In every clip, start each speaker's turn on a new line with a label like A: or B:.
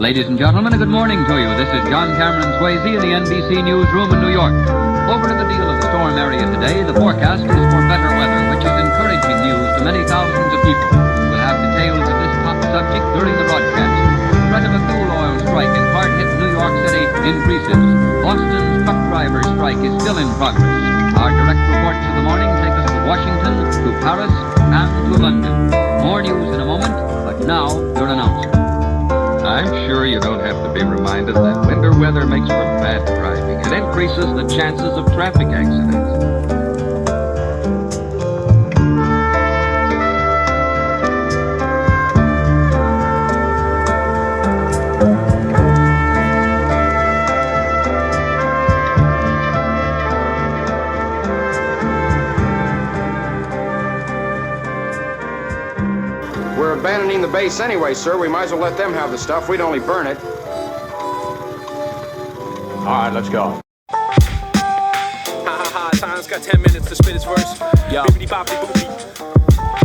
A: Ladies and gentlemen, a good morning to you. This is John Cameron Swayze in the NBC Newsroom in New York. Over to the deal of the storm area today, the forecast is for better weather, which is encouraging news to many thousands of people. We'll have details of this top subject during the broadcast. The threat of a fuel oil strike in hard-hit New York City increases. Boston's truck driver strike is still in progress. Our direct reports of the morning take us to Washington, to Paris, and to London. More news in a moment, but now your announcer.
B: I'm sure you don't have to be reminded that winter weather makes for bad driving. It increases the chances of traffic accidents.
C: We're abandoning the base anyway, sir. We might as well let them have the stuff. We'd only burn it.
D: All right, let's go.
E: Time's got 10 minutes to spit his verse. Yo. Bibbidi bobbidi boopy.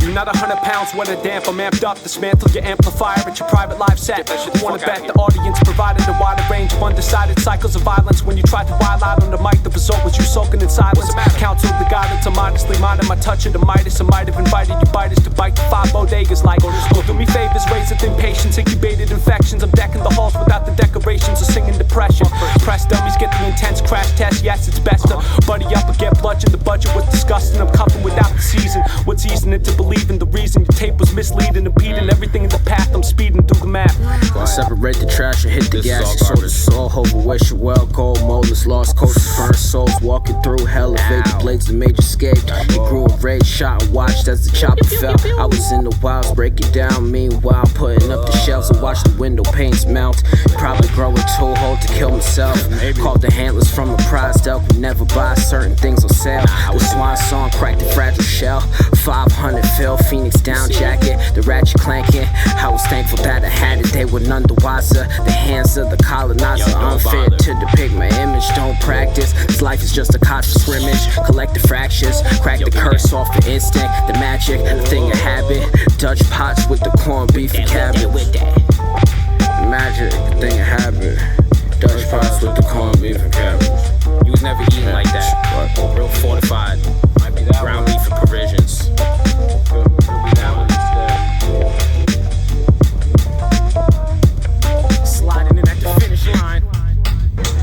E: You're not 100 pounds, what a damp, I'm amped up. Dismantle your amplifier at your private live set. You wanna bet the audience provided a wider range of undecided cycles of violence. When you tried to wild out on the mic, the result was you soaking in silence. Counsel the guidance, I'm modestly minded my touch of the Midas. I might have invited you biters to bite the 5 bodegas like go do me favors, raise it in patience, incubated infections. I'm decking the halls without the decorations of singing depression. Press dummies get the intense crash test, yes it's best to buddy up or get bludgeoned. The budget was disgusting, I'm cuffing without the season. What's easing it to believe in the reason your tape was misleading, impeding everything in the path. I'm speeding through the map.
F: I separate the trash and hit the gas. So the soul, hover, wish you well. Gold, molars, lost coasts, burned souls. Walking through hell, evade the blades, the major escaped. He grew a rage, shot and watched as the chopper fell. I was in the wilds, breaking down. Meanwhile, putting up the shelves and watch the window panes melt. Probably grow a tool hole to kill myself. Called the handlers from a prize dealt. We never buy certain things on sale. The swan song cracked the fragile shell. 500 fill, Phoenix down jacket, the ratchet clanking. I was thankful that I had it, they were none the wiser. The hands of the colonizer, unfair to depict my image. Don't practice, this life is just a conscious scrimmage. Collect the fractures, crack the curse off the instinct. The magic, the thing of habit. Dutch pots with the corned beef and cabbage. The magic, the thing of habit. Dutch pots with the corned beef and cabbage.
G: You was never eating like that. Real fortified. Ground beef and provisions. Sliding in at the finish line.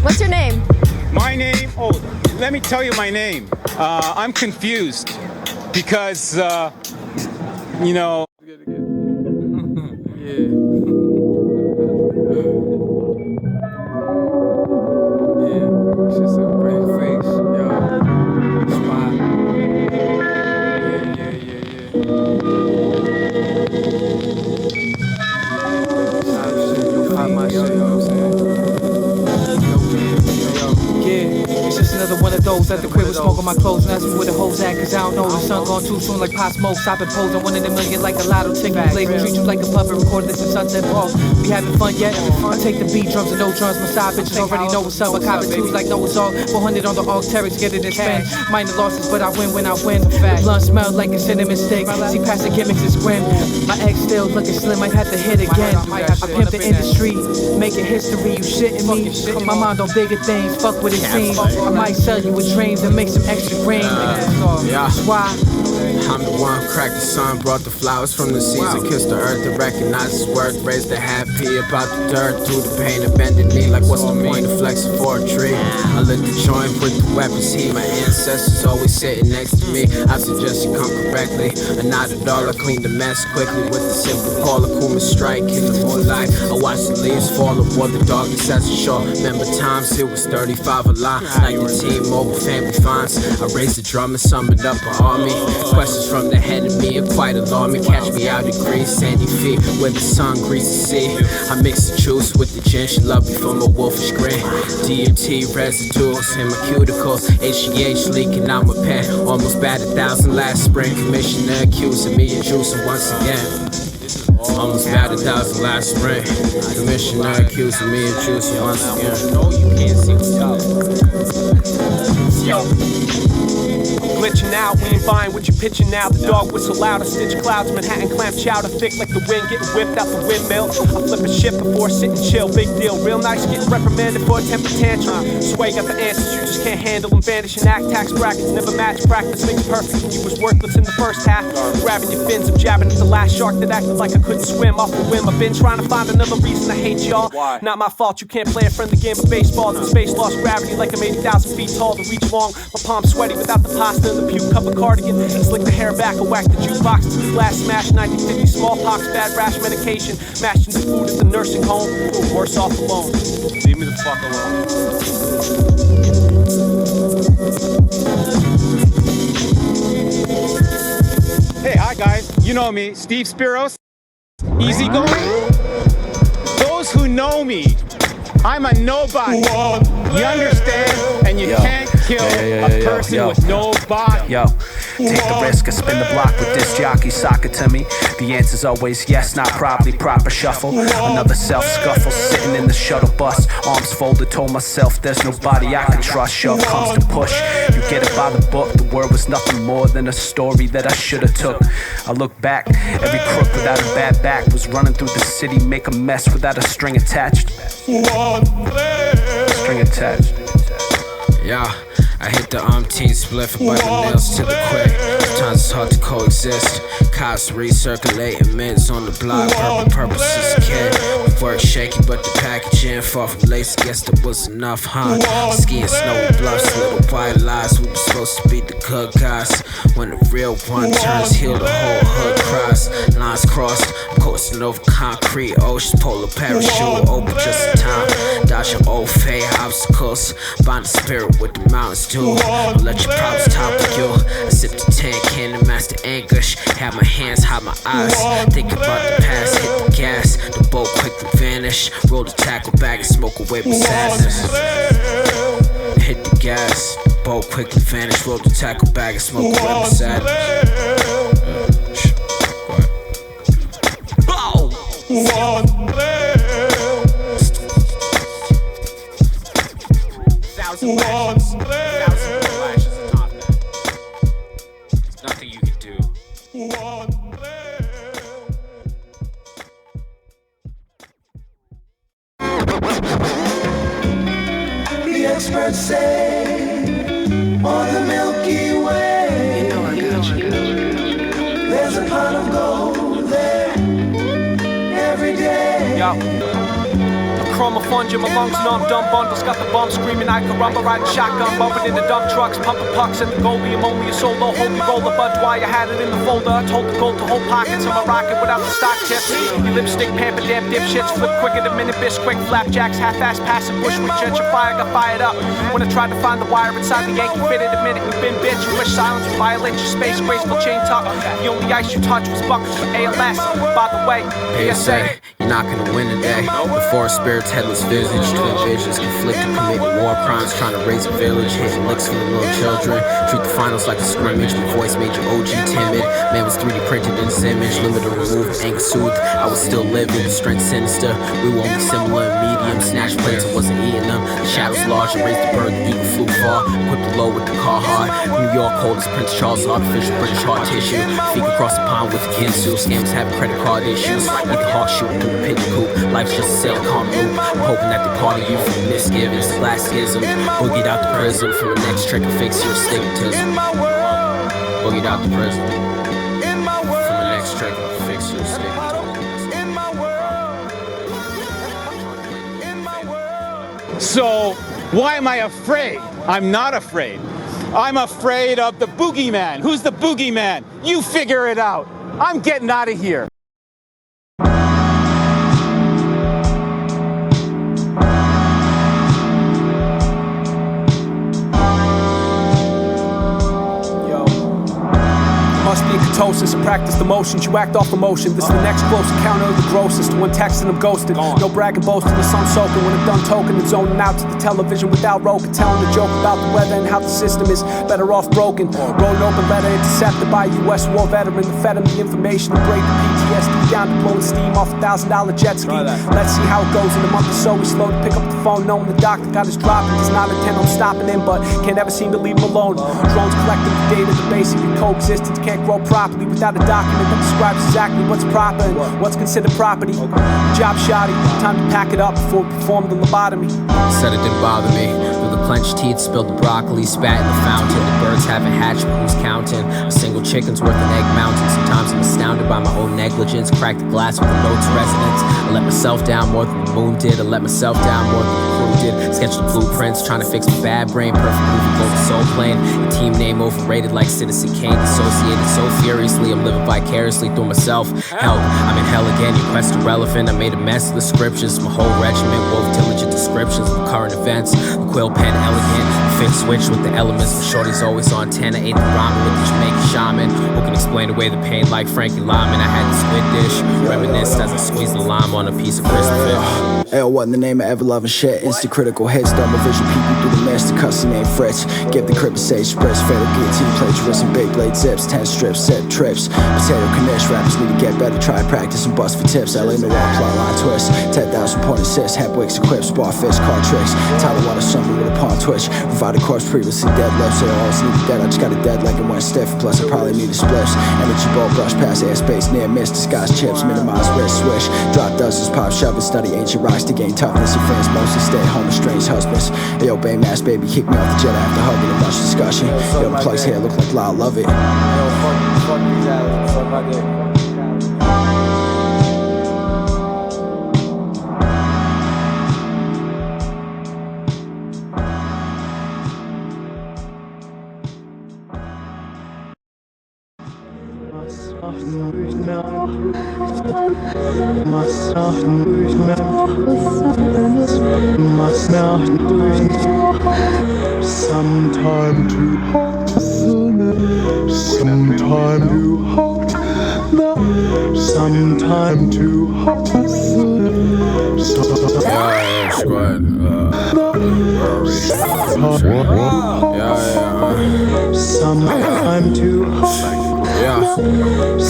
H: What's your name?
D: My name? Oh, let me tell you my name. I'm confused because, you know.
I: At the crib with smoke on my clothes and ask me where the hoes at, cause I don't know. The sun gone too soon like Pop Smoke. Stop and pose on 1 in a million like a lotto ticket. Play treat you like a puppet, record this in Sunset Ball. We having fun yet? I take the beat drums and no drums. My side bitches already know what's up. I cop it twos like Noah's Ark. 400 on the Arc'teryx, get it and spend. Minor losses, but I win when I win. The blunt smell like a cinnamon stick. See past the gimmicks, it's grim. My ex still looking slim, might have to hit again. I pimp the industry, making history. You shitting me? My mind on bigger things, fuck what it seems. I might sell you with dreams and make some extra green.
F: Yeah.
I: Why?
F: I'm the one who cracked the sun, brought the flowers from the season, kissed the earth to recognize its worth, raised the happy about the dirt, through the pain of bending knee, like what's the point of flexing for a tree? I lit the joint with the weapons heat, my ancestors always sitting next to me. I suggest you come correctly, and not at all. I clean the mess quickly with the simple call, a Kuma strike in the moonlight. I watch the leaves fall aboard the darkness as a shore. Remember times it was 35 a line, like the T-Mobile family finds. I raised the drum and summoned up an army. Questions from the head of me are quite alarming. Catch me out in green sandy feet where the sun greases the sea. I mix the juice with the gin. She love me from a wolfish grin. DMT residuals in my cuticles. HGH leaking out my pen. Almost bat 1,000 last spring. Commissioner accusing me of juicing once again. Almost bat 1,000 last spring. Commissioner accusing me of juicing once again.
G: No, you can't see what's up.
E: Yo, I'm glitching out, we ain't buying what you're pitching now. The dog whistle loud, a stitch clouds, Manhattan clam chowder, thick like the wind, getting whipped out the windmill. I flip a shit before sitting chill, big deal. Real nice, getting reprimanded for a temper tantrum. Sway got the answers, you just can't handle them. Vanishing act, tax brackets never match. Practice things perfect, and you was worthless in the first half. Grabbing your fins, I'm jabbing at the last shark that acted like I couldn't swim off the whim. I've been trying to find another reason to hate y'all. Not my fault, you can't play a friendly game of baseball. The space lost gravity like I'm 80,000 feet tall. To reach long, my palms sweaty without the pasta and the puke cup of cardigan. Slick the hair back and whack the jukebox to the glass smash. 1950 smallpox, bad rash medication. Mashed into food at the nursing home. Ooh, worse off alone. Leave me the fuck alone.
D: Hey, hi guys. You know me, Steve Spiros. Easy going. Those who know me, I'm a nobody. You understand? And you can't kill a person with no body.
J: Yo, take the risk and spin the block with this jockey. Sock it to me. The answer's always yes, not probably. Proper shuffle. Another self-scuffle sitting in the shuttle bus. Arms folded, told myself there's nobody I can trust. Shove comes to push. You get it by the book. The word was nothing more than a story that I should have took. I look back. Every crook without a bad back was running through the city, make a mess without a string attached. String attached.
F: Yeah, I hit the teen spliff and bite my nails to the quick. Sometimes it's hard to coexist. Cops recirculating mints on the block. Purposes kid. Work shaky, but the packaging far from lace. Guess that was enough, huh? Skiing snowy bluffs, little white lies. We were supposed to be the good guys. When the real one turns heel, the whole hood cries. Lines crossed, I'm coasting over concrete. Oceans, polar parachute, open just in time. Dodging old fade obstacles. Bind the spirit with the mountains do. Don't let your problems topple you. I sip the tan can and master anguish. Have my hands, hide my eyes. Think about the past, hit the gas. The boat quickly vanish. Roll the tackle bag and smoke away my sadness. Hit the gas. Boat quickly vanish. Roll the tackle bag and smoke away my sadness.
E: Thousand lashes atop that. There's nothing you can do.
K: The experts say on the Milky Way, you know I got you. There's a pot of gold there every day.
E: Yo. Chromophungia, my lungs numb, dumb bundles, got the bum screaming, I caramba, riding shotgun, bumping into dump trucks, pumping pucks at the goalie, I'm only a solo, holy roller, Bud Dwyer had it in the folder, I told the gold to hold pockets of my rocket without the stock tips, you lipstick, pamper, damn dipshits, flip quicker than minute, bitch, quick, flapjacks, half-ass, passive, bushwick, gentrifier, got fired up, when I tried to find the wire inside the Yankee fitted, admit it, you've been bitch, you wish silence would violate your space, graceful chain tuck, the only ice you touch was buckets for ALS, by the way, PSA,
F: you're not gonna win today, the forest spirit's headless visage. Twin visions conflicted, committing war crimes, trying to raise a village, hitting licks for the little children. Treat the finals like a scrimmage. My voice made your OG timid. Man was 3D printed in this image. Limited removed, anger soothed. I was still living, strength sinister. We were only similar in medium. Snatched plates, I wasn't eating them. The shadows large, and raised the bird, the eagle flew far. Equipped the low with the car hard. New York cold as Prince Charles, artificial British hard tissue. Feek across the pond with the kinsu. Scams having credit card issues. Eat the hawk shooting through the pigeon coop. Life's just a silicon loop. Hoping that they party you from misgivings, glass schism. Boogied out the prism from the next trick and fix your stigmatism. Boogied out the prism from the next trick and fix your stigmatism.
D: So, why am I afraid? I'm not afraid. I'm afraid of the boogeyman. Who's the boogeyman? You figure it out. I'm getting out of here.
E: Must be ketosis, I practice the motions, you act off emotion. This is the next close encounter of the grossest. One texting, I'm ghosted. No bragging, boasting, the sun soaking. When I'm done token and zoning out to the television without roking. Telling a joke about the weather and how the system is better off broken. Wrote an open letter intercepted by a US war veteran to fed him the information to break the PTSD be down to blowing steam off a $1,000 jet ski. Let's see how it goes in a month or so. We slow to pick up the phone, knowing the doctor got us dropping. Does not intend on stopping him, but can't ever seem to leave him alone. Drones collecting the data, the basically coexistence can't grow properly without a document that describes exactly what's proper and what's considered property. Job shoddy, time to pack it up before we perform the lobotomy.
F: Said it didn't bother me. Through the clenched teeth, spilled the broccoli, spat in the fountain. The birds haven't hatched, but who's counting? A single chicken's worth an egg mountain. Sometimes I'm astounded by my own negligence. Crack the glass with the note's resonance. I let myself down more than the moon did. I let myself down more than the crew did. Sketch the blueprints, trying to fix my bad brain. Perfect movie, both soul plane. Your team name overrated like Citizen Kane. Dissociated so furiously, I'm living vicariously through myself. Help, I'm in hell again, your quest irrelevant. I made a mess of the scriptures. My whole regiment wove diligent descriptions of current events. The quill pen elegant, fifth switch with the elements. The shorty's always on 10. I ate the ramen with the Jamaican shaman. Who can explain away the pain like Frankie Lyman? I had the squid dish, reminisced as I squeezed the lime on a piece of crisp fish.
L: L, what in the name of ever-loving shit? Instant critical hits, double vision, peek you through the mist. The cussy name Fritz, give the crib a sage spritz. Fatal guillotine, plagiarism, big blade zips. 10 strips, set trips, potato knish. Rappers need to get better, try practice and bust for tips. LA Noir, plot line twist, 10,000 point assist. Hat wicks equipped, spar fish, car tricks. Tidal water summer with a pawn twitch. Revive the corpse previously dead lips. They always need a dead, I just got a dead leg and went stiff. Plus I probably need a spliffs. Energy ball brush past airspace, near miss. Disguise chips, minimize risk, swish. Drop dozens, pop shove and study ancient rocks to gain toughness. Your fans mostly stay at home, estranged husbands. Hey, yo, Baymass, baby, kick me off the jet after hugging and much discussion. Yo, the plug's hair look like Lyle, love it.
M: Yo, fuck these ass, fuck my dick.
K: Sometime too hot, sometime too hot, sometime too hot.
F: Yeah, squad.
K: Sometime too hot.
F: Yeah.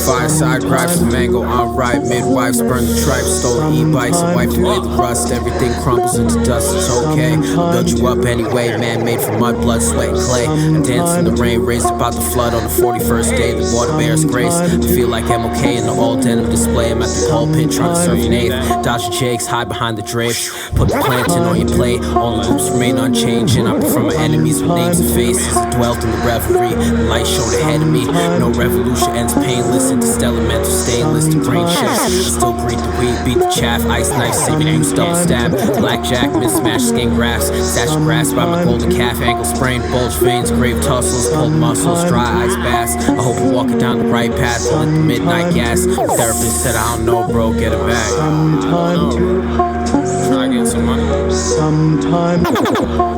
F: Fireside gripes, the mango on ripe. Midwives burn the tripes, stolen e-bikes and wiped away the rust. Everything crumbles into dust, it's okay. I'll build you up anyway, man made from mud, blood, sweat, and clay. I dance in the rain, raised about the flood on the 41st day. The water bears grace. I feel like MOK in the all denim display. I'm at the pulpit trying to serve an eighth. Dodge your jakes, hide behind the drapes. Put the plantain on your plate. All the loops remain unchanging. I prefer my enemies with names and faces. I dwelt in the reverie. The light showed ahead of me. No revolution ends painless. Interstellar mental stainless to brain shifts. Still greet the weed, beat the chaff. Ice knife, saving use, double stab. Blackjack, mismatched skin grafts. Stash grasped by my golden calf. Ankle sprain, bulge veins, grave tussles. Pulled muscles, dry ice baths. I hope you're walking down the right path. Lit the midnight gas. The therapist said, I don't know, bro, get it back.
K: Sometime too hot.
F: Try to get some money.
K: Sometime too hot.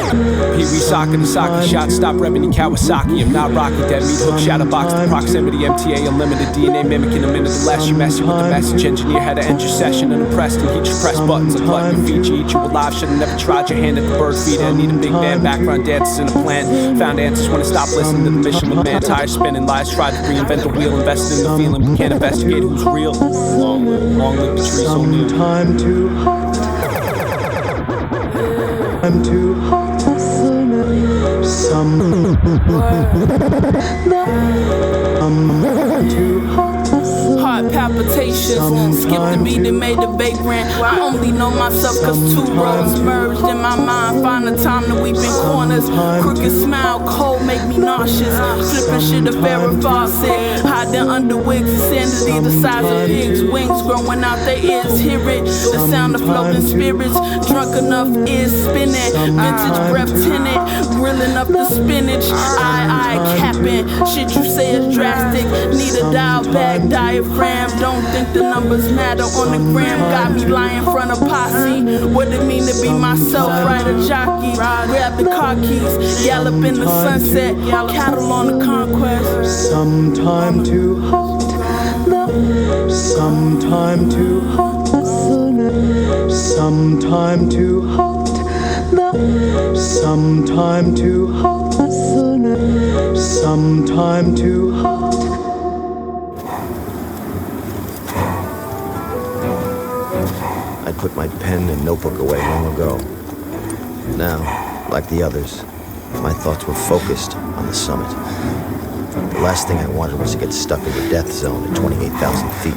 E: Pee Wee soccer, the soccer shot, stop Remini Kawasaki. I'm not rocket dead meat hook, shadow box, the proximity, MTA unlimited, DNA mimicking a minute or less. You messing with the message engineer, had to end your session and impressed and heat your press buttons and plug your feature. Eat you alive, should've never tried your hand at the bird feeder. I need a big band, background dancers in a plant. Found answers when I stopped listening to the mission with man. Tires spinning, lies tried to reinvent the wheel, invested in the feeling, but can't investigate who's real. Long live the tree, so new.
K: Sometime too hot. I'm too hot. Some too hot.
N: Heart palpitations, skip the beat and made the vagrant. I only know myself cause two roads merged in my mind. Find the time to weep in corners. Crooked smile, cold make me nauseous. Flipping shit to verify sick. Hiding under wigs, insanity the size of pigs. Wings growing out their ears, hear it. The sound of floating spirits. Drunk enough ears spinning. Vintage breath tinted. Grilling up the spinach. I capping. Shit you say is drastic. Need a dial back diaphragm. Don't think the numbers matter on the gram. Got me lying in front of posse. What it mean to be myself, rider jockey. Grab the car keys, gallop in the sunset. Cattle on the conquest.
K: Sometime too hot. Sometime too hot. Sometime too hot. Sometime too hot. Sometime too hot.
O: put my pen and notebook away long ago. Now, like the others, my thoughts were focused on the summit. The last thing I wanted was to get stuck in the death zone at 28,000 feet.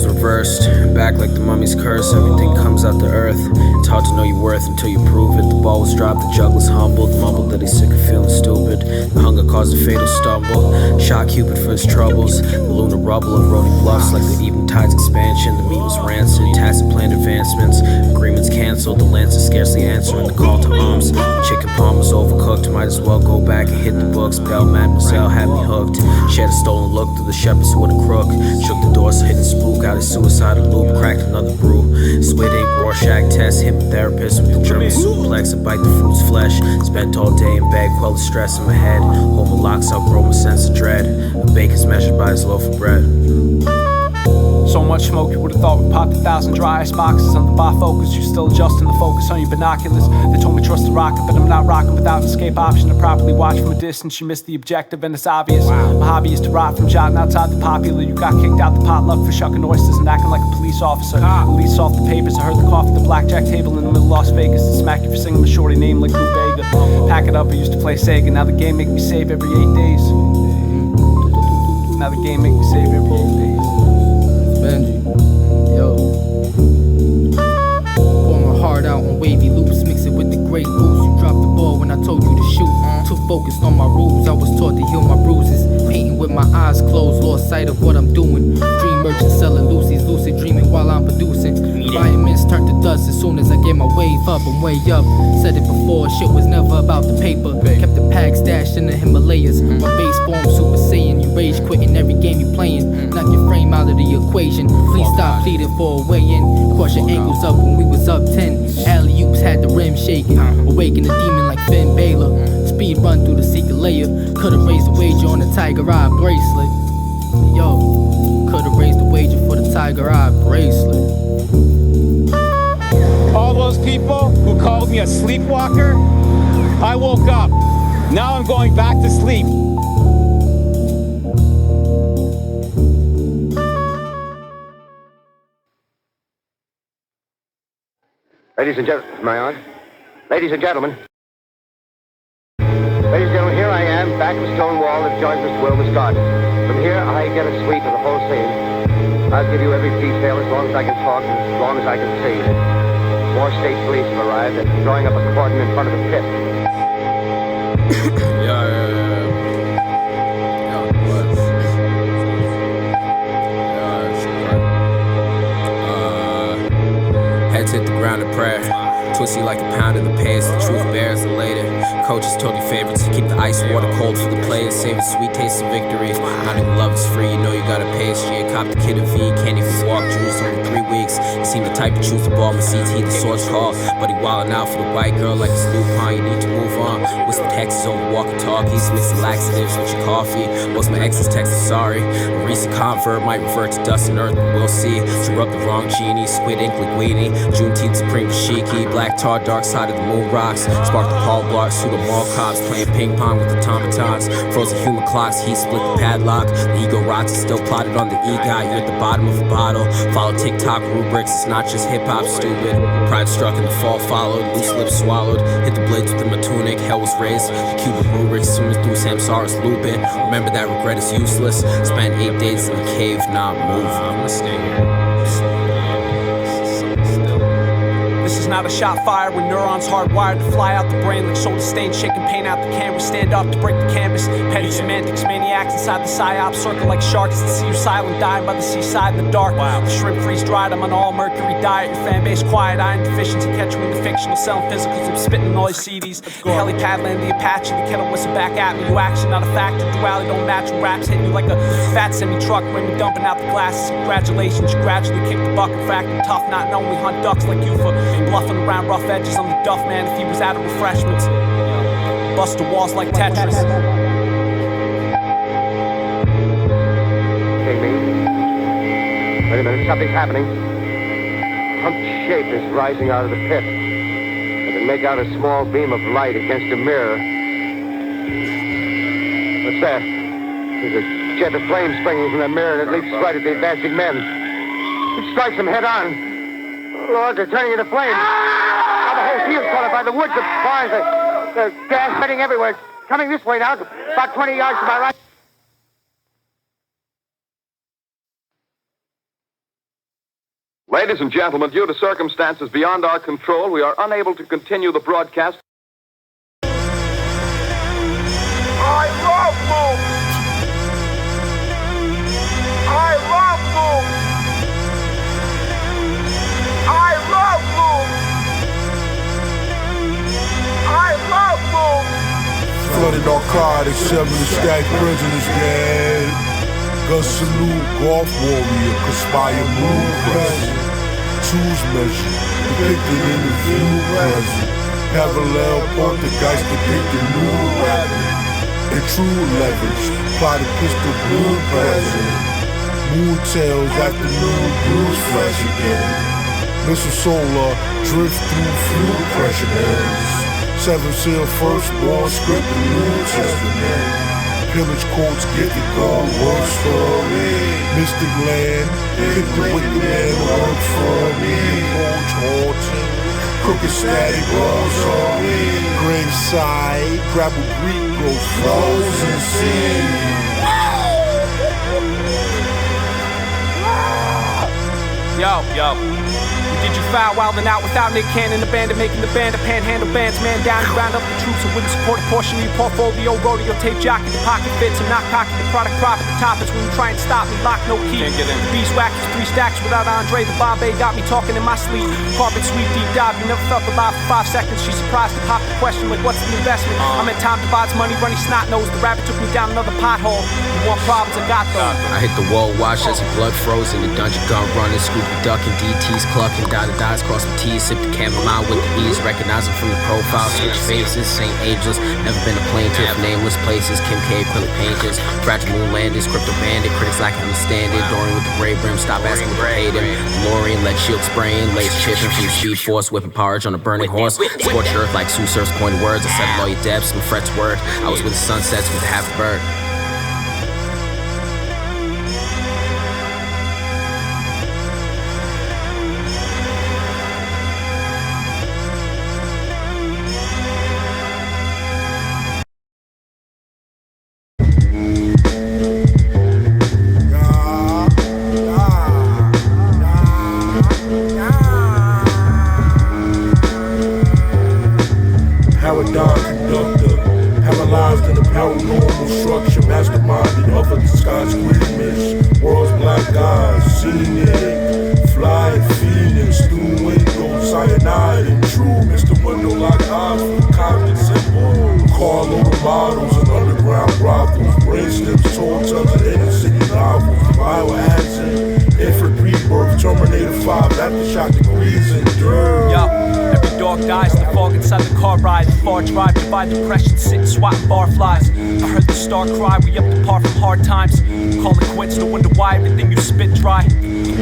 G: Reversed, back like the mummy's curse. Everything comes out the earth. It's hard to know your worth until you prove it. The ball was dropped, the juggler's humbled, mumbled that he's sick of feeling stupid. The hunger caused a fatal stumble. Shot Cupid for his troubles. The lunar rubble of roadie bluffs like the even tides expansion. The meat was rancid, tacit planned advancements. Agreements cancelled, the lance is scarcely answering the call to arms. The chicken palm was overcooked, might as well go back and hit the books. Belle Mademoiselle had me hooked. She had a stolen look through the shepherd's with a crook. Shook the doors, hit the spook out his suicidal loop, cracked another brew. Squid ink Rorschach test, hypnotherapist with the German suplex and bite the fruit's flesh. Spent all day in bed, quell the stress in my head. Overlocks outgrow my sense of dread. A baker's measured by his loaf of bread.
E: So much smoke, you would've thought we popped 1,000 dry ice boxes on the bifocus. You're still adjusting the focus on your binoculars. They told me trust the rocket, but I'm not rocking without an escape option. To properly watch from a distance, you missed the objective and it's obvious. My hobby is to rot from shouting outside the popular. You got kicked out the potluck for shucking oysters and acting like a police officer. Release off the papers, I heard the cough at the blackjack table in the middle of Las Vegas. And smack you for singing my shorty name like Lou Bega. Pack it up, I used to play Sega. Now the game make me save every 8 days. Now the game make me save every 8 days.
I: Benji, yo. Pour my heart out on wavy loops, mix it with the great boost. You dropped the ball when I told you to shoot. Too focused on my rules, I was taught to heal my bruises. Painting with my eyes closed, lost sight of what I'm doing. Dream merchant selling Lucy's, lucid dreaming while I'm producing. Environments turn to dust as soon as I get my wave up. I'm way up, said it before, shit was never about the paper. Kept the pack stashed in the Himalayas. My base form Super Saiyan, you rage quitting every game you playing. Knock your frame out of the equation. Please stop pleading for a way in. Cross your ankles up when we was up 10. Alley-oops had the rim shaking. Awaken the demon like Finn Balor. Speed run through the secret layer. Could've raised the wager on the Tiger Eye bracelet. Yo, could've raised the wager for the Tiger Eye bracelet.
D: All those people who called me a sleepwalker, I woke up. Now I'm going back to sleep.
C: Ladies and gentlemen, am I on? Ladies and gentlemen. Ladies and gentlemen, here I am, back of stone wall that joins Mr. Wilmer's garden. From here, I get a sweep of the whole scene. I'll give you every detail as long as I can talk and as long as I can see. More state police have arrived and drawing up a cordon in front of the pit.
G: Heads hit the ground in prayer. Twisty like a pound in the pace, the truth bears elated. Coaches told your favorites to keep the ice water cold for the players, save the sweet taste of victory. Not even love is free, you know you gotta pay. Straight cop the kid a V, can't even walk, Jules only 3 weeks. He seemed the type to choose the ball, with CT, the source call. But he wildin' out for the white girl like it's Lupin, you need to move on. Whisper texts over walkie-talkies, mix the laxatives with your coffee. Most my exes texted sorry. A recent convert might revert to dust and earth, but we'll see. Drew up the wrong genie, squid ink linguini. Juneteenth supreme shiki, black tar, dark side of the moon rocks. Spark the Paul block, pseudo mall cops, playing ping pong with the automatons. Frozen human clocks, he split the padlock. The ego rots is still plotted on the EGOT. You're at the bottom of a bottle. Follow TikTok rubrics, it's not just hip hop, stupid. Pride struck and the fall followed, loose lips swallowed. Hit the blades within my tunic, hell was raised. The Cuban rubrics swimming through Samsara's looping. Remember that regret is useless. Spent 8 days in the cave, not move. I'm gonna stay here.
E: This is not a shot fired with neurons hardwired to fly out the brain like soda stains, shaking paint out the canvas. Stand up to break the canvas. Petty semantics, maniacs inside the psyop circle like sharks that see you silent, dying by the seaside in the dark. The shrimp freeze dried. I'm on all mercury diet. Your fan base quiet. Iron deficiency, catch you in the fictional, selling physicals. I'm spitting all your CDs. The helipad land, the Apache, the kettle whistle back at me. You action, not a factor. Duality don't match. When raps hitting you like a fat semi truck when we dumping out the glasses. Congratulations, you gradually kick the bucket. Fact, I'm tough, not knowing we hunt ducks like you for bluffing around rough edges. I'm the duff man if he was out of refreshments. Bust the walls like Tetris.
C: Okay, me. Wait a minute, something's happening. A humped shape is rising out of the pit. I can make out a small beam of light against a mirror. What's that? There's a jet of flame springing from the mirror and it leaps right at the advancing men. It strikes them head on. Lord, they're turning into flames. Now the whole field's caught up by the woods, the barns, the gas spreading everywhere. It's coming this way now, about 20 yards to my right.
B: Ladies and gentlemen, due to circumstances beyond our control, we are unable to continue the broadcast.
K: I love movies. I love movies. I love movies. I love movies.
P: Flooded narcotics, 7 stacked prisoners dead. Gun salute, golf warrior, conspire moon present. Choose measure, depicted in the view present. Parallel poltergeist depicted new weapon. And true leverage, plotted pistol blue present. Moon tails, afternoon blues flesh again. Missile solar, drift through fuel pressure ends. 7 seal firstborn, script the New Testament. Pillage quotes, gifted gold, world story. Mystic land, hit the wicked man, work for me. Coach haunting, crooked static rolls on me. Graveside, gravel Greek grows, flows and sea.
E: Yo. Did you foul wildin' out without Nick Cannon abandoned, making the band a panhandle bands, man down, you round up the troops and wouldn't support a portion of your portfolio, rodeo tape jockey, the pocket fits and knock pocket, the product profit, the top is when you try and stop me, lock no key. Can't get in. The beeswax is 3 stacks without Andre, the Bombay got me talking in my sleep. Carpet sweep, deep dive, you never felt alive for 5 seconds. She's surprised to pop the question like, what's the investment? I'm in Tom Divides money, running snot nose. The rabbit took me down another pothole. You want problems, I got those.
G: I hit the wall, watch as he blood froze in the dungeon, gun running, Scooby ducking, DTs clucking, dotted dies, cross my T's, sip the chamomile with the E's, recognize him from the profile, switch faces, St. Angels, never been a plaintiff, nameless places, Kim K, acrylic painters, fragile moon landers, crypto bandit, critics like understand it, Dorian with the gray brim, stop asking what they hate him, DeLorean, lead shield spraying, lace chipping from the speed force, whipping porridge on a burning horse, scorched earth like Sue Surf's pointed words, I settled all your depths, my frets word, I was with the sunsets with the half bird.
P: Paradigm conductor, paralyzed in a paranormal structure, masterminded of a disguised squeamish. World's black eyes, scenic, flying phoenix through windows, cyanide and true. Mr. Window like eyes for common symbol. Carload of models and underground brothels, bracelets, tall tons of inner city novels, biohazard, infant rebirth, Terminator 5, aftershock degrees and dirt.
E: Every dog dies, the fog inside the car ride, the far drive, divide depression, sitting swatting barflies. I heard the star cry, we up to par from hard times. Call it quits, no wonder why everything you spit dry.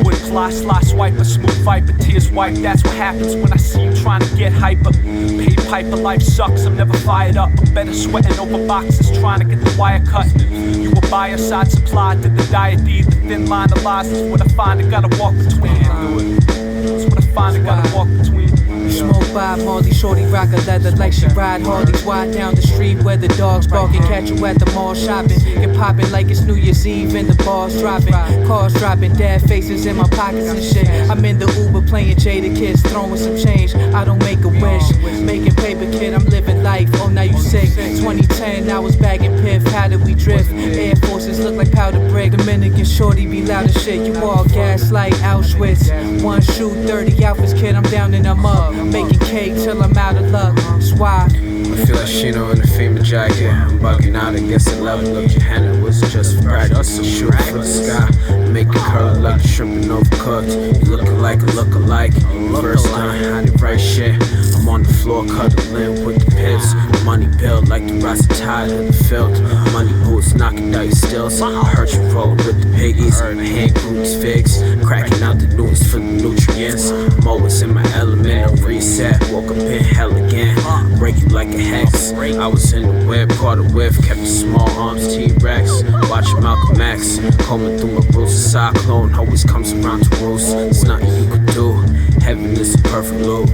E: Would fly, swipe, a smooth fight, but tears wipe. That's what happens when I see you trying to get hyper. Paid piper, life sucks, I'm never fired up. I'm better sweating over boxes, trying to get the wire cut. You a buyer, side supply, did the diet deed, the thin line of lies. That's what I find, I gotta walk between. That's what I find, I gotta walk between.
I: Smoke by Molly, shorty rock a leather like she ride Harleys. Wide down the street where the dogs barking, catch you at the mall shopping. Get popping like it's New Year's Eve and the bars dropping. Cars dropping, dad faces in my pockets and shit. I'm in the Uber playing Jada Kids, throwing some change. I don't make a wish, making paper kid, I'm living life. Oh now you sick. 2010, I was bagging piff, how did we drift? Air Forces look like powder brick. Dominican shorty be loud as shit. You all gaslight Auschwitz. One shoe, 30 outfits, kid, I'm down and I'm up. Making cake till I'm out of luck. That's why
G: I feel like Shino in a FEMA jacket. I'm bugging out, I guess the level of Johanna was just for practice. Shoot for the sky, make it curl like the shrimp and overcooked. You looking like a look-alike. First time, I did right shit. I'm on the floor, cuddling with the pips. Money built like the rest tide of the filth. Money boots, knocking dice stills. I heard you roll with the piggies. My hand groups fixed, cracking out the news for the nutrients. I'm always in my element, I reset. Woke up in hell again. Break you like a hex. I was in the whip, caught a whiff, kept the small arms T-Rex. Watching Malcolm X, combing through my roots. A cyclone always comes around to roost. It's nothing you could do. Heaven is the perfect loop.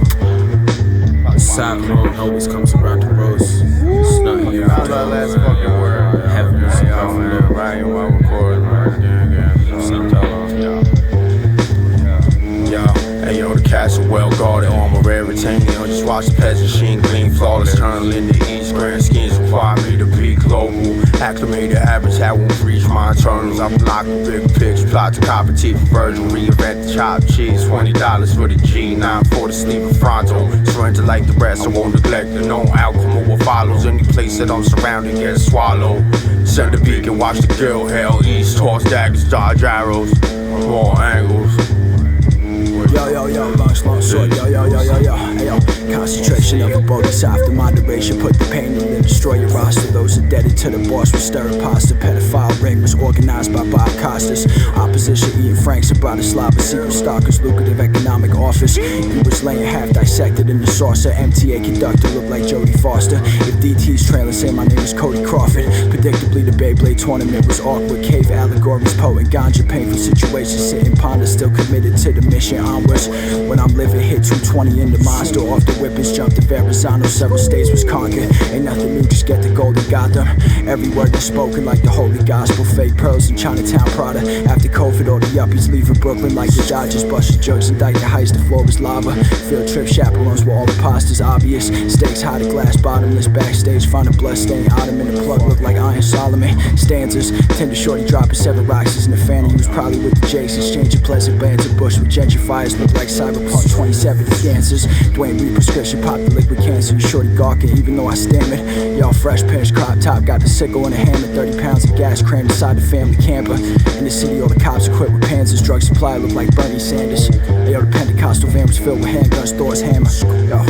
G: A cyclone always comes around to roost. It's nothing you could do. Heaven is the perfect loop.
Q: Right, while recording, right? Hey yo, the castle well guarded, armor rare retaining. Just watch the peasant sheen gleam flawless. Turn in the east, grand schemes require me to be global. Acclimated habitat won't reach my internals. I'm blocking big pics, plot to copy teeth for Virgil. Reinvent the chopped cheese, $20 for the G9 for the sleeper frontal. Surrender like the rest, I won't neglect the known outcome of what follows. Any place that I'm surrounded gets swallowed. Send the beacon, watch the girl hell east. Toss daggers, dodge arrows, more angles.
L: Yo, LoneSword, yo, concentration of a bodhisattva, moderation, put the pain in and destroy your roster. Those indebted to the boss with stir pasta. Pedophile ring was organized by Bob Costas. Opposition eating Franks and Bratislava. Secret stalkers, lucrative economic office. He was laying half dissected in the saucer. MTA conductor looked like Jody Foster. If DT's trailing, say my name is Cody Crawford. Predictably the Beyblade tournament was awkward. Cave allegories, potent ganja, painful situations. Sitting ponder, still committed to the mission. Onwards, when I'm living, hit 220 in the monster. Off the whippers, jumped to Verrazano, several states was conquered. Ain't nothing new, just get the golden Gotham. Every word is spoken like the holy gospel. Fake pearls in Chinatown Prada. After COVID, all the yuppies leaving Brooklyn like the Dodgers. Busted jugs, indict the heist, the floor was lava. Field trip chaperones were all imposters, obvious. Stakes high, the glass bottomless. Backstage, found a bloodstained ottoman. The plug looked like Iron Solomon. Stanzas, tender shorty dropping 7 rocks in the fanny. He was probably with the Jakes, exchanging pleasant banter. Bush with gentrifiers, look like Cyberpunk 2070 dancers. Dwayne Reed prescription, pop the liquid cancer. You shorty gawking, even though I stammered. Y'all fresh pinch, crop top, got the sickle and a hammer. 30 pounds of gas crammed inside the family camper. In the city, all the cops equipped with panzers. Drug supply looked like Bernie Sanders. Ayo, the Pentecostal van was filled with handguns, Thor's hammer. Yo.